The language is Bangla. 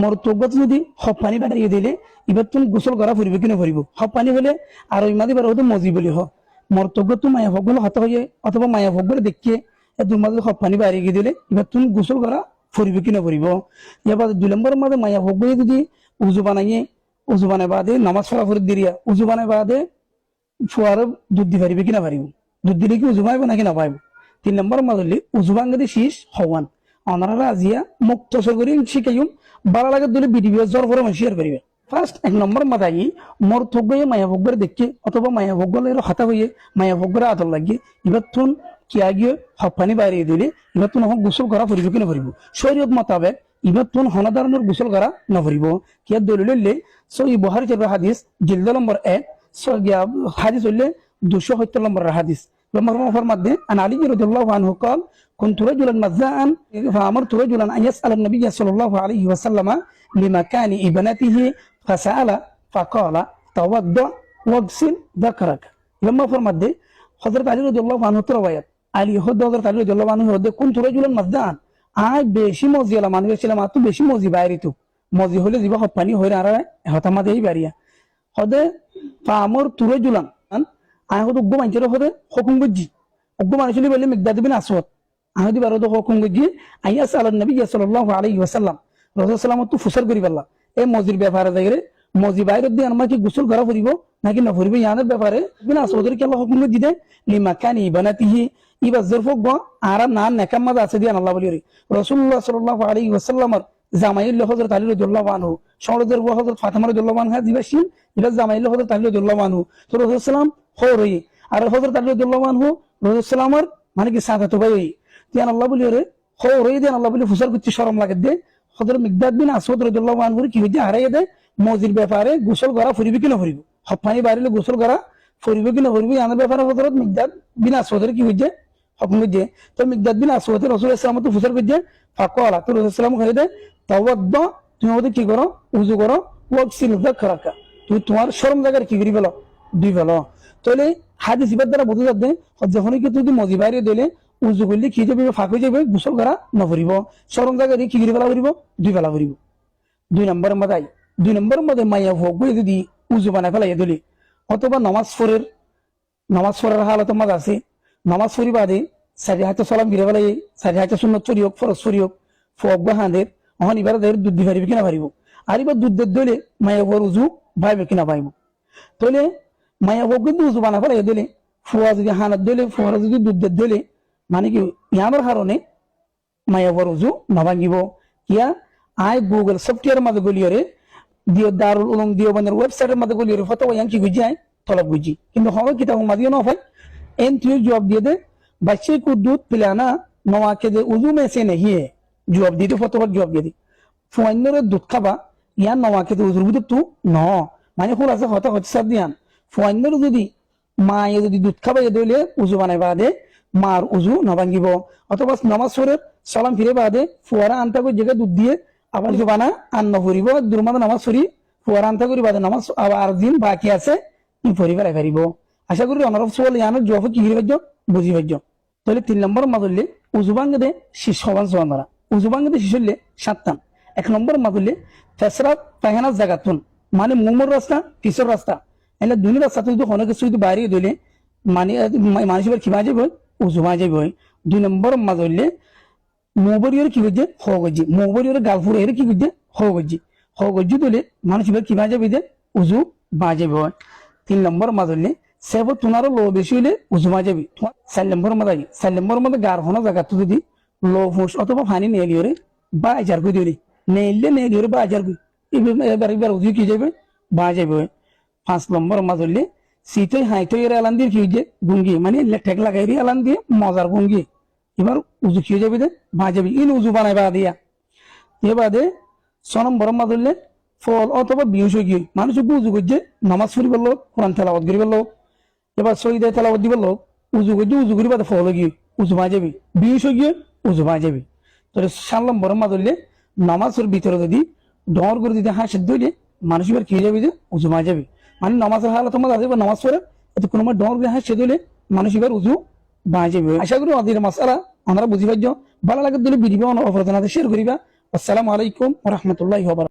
মরতগত যদি সব পানি বাড়িয়ে দিলে এবার তুমি গোসল করা ফুরিব কিনা ফুরিব সব পানি হলে আর ওই মাদি বার হতো মজি বলি হ মরতগত মায়া ভোগগুলো হত হয়ে অথবা মায়া ভোগগুলো দেখিয়ে দুই মাঝে সব পানি বাড়িয়ে দিলে এবার তুমি গোসল করা ফুরিব কিনা ফুরিব। এবার 2 নম্বরের মাঝে মায়া ভোগগুলো যদি উজু বানাই বাদে নামাজ পড়া ফুরি দিরিয়া উজু বানাই বাদে ফুয়ার দুধ দি পারিবে কিনা পারিব দুধ দিলে কি উজু পাইব নাকি না পাইব। 3 নম্বরের মাঝে উজু ভাঙ্গে শীষ হওয়ান অনারা রাজিয়া মুক্ত সরকারি শিখাইম বালা লাগে দিলে বিডিবি জ্বর পরে মানুষ শেয়ার করিবে। ফার্স্ট 1 নম্বর মাথায় মোর থগয়ে মায়া ভোগের দেখে অথবা মায়া ভোগের হাতা হয়ে মায়া ভোগের আদর লাগিয়ে এবার তুন কিয়া গিয়ে হপানি বাড়িয়ে দিলে এবার তুন গোসল করা ফুরিব কিনা ফুরিব শরীয়ত মোতাবেক এবার তুন হনাদারণের গোসল করা না ফুরিব কিয়া দলিল হইলে সহি বুখারী শরীফের হাদিস জিলদ নম্বর 1 হাদিস হইলে 270 নম্বর হাদিস مرفوع مده عن علي رضي الله عنه قال كنت رجلا مزاء فأمرت رجلا أن يسأل النبي صلى الله عليه وسلم لمكان ابنته فسأل فقال توضأ واغسل ذكرك مرفوع مده حضرت علي رضي الله عنه روايات علي حضرت علي رضي الله عنه كنت رجلا مزاء বেশি মজি এলা মানুষ ছিলাম তো বেশি মজি বাইরিতো মজি হলে যিবা পানি হইরা আর হতামাদেই বাড়িয়া হদে ফামর তুরে জুলান আয় হতো উগ্র মানুষের হতে হকুম গজ্জি উগ্র মানুষের বললে মিকদাদ বিন আসওয়াদ আহদি বারো তো হকুম গজ্জি আইয়াস আলান নবী সাল্লাল্লাহু আলাইহি ওয়াসাল্লাম রাসূল সাল্লাল্লাহু তো ফুসর করি পারলা এই মজির ব্যাপারে যাইরে মজি বাইরে দিয়ে আমরা কি গোসল করা ফুরিব নাকি না ফুরিব ইয়ানের ব্যাপারে বিন আসওয়াদের কি আল্লাহ হুকুম গজ্জি দেয় লিমাকানি বানাতিহি ইবা জরফক গ আরা না নেকামাদ আছে দিয়ে আল্লাহ বলি রাসূলুল্লাহ সাল্লাল্লাহু আলাইহি ওয়াসাল্লামের জামাইল হযরত আলী রাদিয়াল্লাহু আনহু সরদের হযরত ফাতেমা রাদিয়াল্লাহু আনহা দিবাসিন এটা জামাইল হযরত আলী রাদিয়াল্লাহু আনহু তো রাসূল সাল্লাম হরই আর হযরত আলী রাদিয়াল্লাহু আনহু রাসূল সাল্লামের মানে কি সাথে ভাইতিয়ান আল্লাহ বলি রে হরই দেন আল্লাহ বলি ফুসর করতে শরম লাগে দে হযরত মিকদাদ বিন আসওয়াদ রাদিয়াল্লাহু আনহু কি হইছে হারাইয়া দেয় মজির ব্যাপারে গোসল করা ফুরিবে কি না ফুরিব হপানি বাড়িলে গোসল করা ফুরিবে কি না ফুরিব ইয়ানের ব্যাপারে হযরত মিকদাদ বিন আসওয়াদের কি হইছে হুকুম হইছে তো মিকদাদ বিন আসওয়াদ রাসূল সাল্লাল্লাহু আলাইহি ওয়াসাল্লাম তো ফুসর করছে ফাকালা তো রাসূল সাল্লাল্লাহু আলাইহি ওয়াসাল্লাম তাওয়াদ্দা তুমি ওদের কি করো উযু করো ওয়াগসিল যাকরাকা তুই তোমার শরম জায়গার কি করি বলো দুই বলো তাহলে হাদিস ইবাদ দ্বারা বোঝা যাবে যখন কি তুই মজি বাইরে দিলে উযু করলে কি যাবে ফাঁক হয়ে যাবে গোসল করা না ফুরিব শরম জায়গার কি করি বলা ফুরিব দুই বেলা ফুরিব। 2 নম্বরের মাথায় 2 নম্বরের মধ্যে মাইয়া ভোগ যদি উযু বানায় ফেলাই দিলে অথবা নামাজ পড়ার হালত মাঝ আছে নামাজ পড়ি বাদে সারি হাতে সালাম গিরে ফেলাই সারি হাতে সুন্নত চুরি হোক ফরজ চুরি হোক ফোক বা হাঁদের অহন এবার দুধ দি পারিবে কিনা পারিব আর এবার দুধ দিলে মায়া ভোর উজু ভাইবে কিনা পাইব তাহলে মায়া ভোগ কিন্তু উজু বানা ফেলাই দিলে ফুয়া যদি হানাত দিলে ফুয়ারা যদি দুধ দিলে মানে কি ইয়ানোর কারণে মায়া ভোর উজু নাভাঙিব ইয়া আই গুগল সফটওয়্যার মাঝে গলিয়রে দিও দারুল উলুম দিওবানের ওয়েবসাইটের মাঝে গলিয়রে ফটো ইয়াং কি গুজি আই তলব গুজি কিন্তু হবে কিতাব মাঝিও না হয় এন তুই জবাব দিয়ে দে बच्चे को दूध पिलाना नवाके दे उजू में से नहीं है जवाब दी तो फतो जवाब दे दी फुआइनर दूध खाबा या नवाके दे उजू बुद तू न माने खुला से फतो हद सब दियान फुआइनर যদি মা এ যদি দুধ খাবা এ দইলে উজু বানাই বাদে মার উজু না ভাঙিব অথবা নামাজ পড়ে সালাম ফিরে বাদে ফুয়ারা আনতা কই জায়গা দুধ দিয়ে আবার উজু বানা আন না করিব দুরমাদ নামাজ পড়ি ফুয়ারা আনতা করি বাদে নামাজ আবার দিন বাকি আছে ই পরিবার পারিব আশা করি অনারব সোয়াল ইয়ানো জবাব কি হিরবাজ্য বুঝি বাজ্য। তাহলে 3 নম্বর মাদুল্লে উজু ভাঙ্গে শীষ হবান সোয়ানরা উজু ভাঙ্গে শীষ হইলে 7টান 1 নম্বর মাদুল্লে ফেসরাত পায়খানা জায়গাতুন মানে মুমর রাস্তা পিছর রাস্তা এলে দুই রাস্তা যদি কোনো কিছু যদি বাইরে দিলে মানে মানুষের কি বাজে বই উজু বাজে বই 2 নম্বর মাদুল্লে মোবরিয়র কি হইছে হগজি মোবরিয়র গালফুর এর কি হইছে হগজি দিলে মানুষের কি বাজে বই উজু বাজে বই। 3 নম্বর মাদুল্লে সেব তুনারও লো বেশি হইলে উজু যাবি 4 নম্বর মধ্যে গার হনো জায়গা তুই যদি লো ফুস অথবা পানি নিয়ে লিওরে বা আজার কই দিলি নিয়ে লিওরে বা আজার কই এবার উজু কি যাবে বা যাবে। 5 নম্বর মাঝলে সিটই হাইটই এর আলান দিয়ে কি হইছে গুঙ্গি মানে ঠেক লাগাই রি আলান দিয়ে মজার গুঙ্গি এবার উজু কি যাবে দে বা যাবি ইন উজু বানাই বা দিয়া এবারে 6 নম্বর মাঝলে ফল অথবা বিউশ গিয়ে মানুষ উজু করছে নামাজ পড়ি বললো কোরআন তেলাওয়াত করি বললো এবার সহিদে তেলাওয়াত দি বললো উজু করছে উজু করি বাদে ফল গিয়ে উজু মা যাবি বিউশ গিয়ে উজু মা যাবি। তো 7 নম্বর মাঝলে নামাজের ভিতরে যদি ডর করে দিতে হাসে দিলে মানুষ এবার খেয়ে যাবি যে উজু মা যাবি মানে নামাজের হালত তোমার আসবে নামাজ পড়ে এত কোনো ডর করে হাসে দিলে মানুষ এবার উজু মা যাবি। আশা করি আমাদের মাসালা আমরা বুঝি পাইছ ভালো লাগে দিলে ভিডিও অপরজনাতে শেয়ার করিবা। আসসালামু আলাইকুম ওয়া রাহমাতুল্লাহি ওয়া বারাকাতুহু।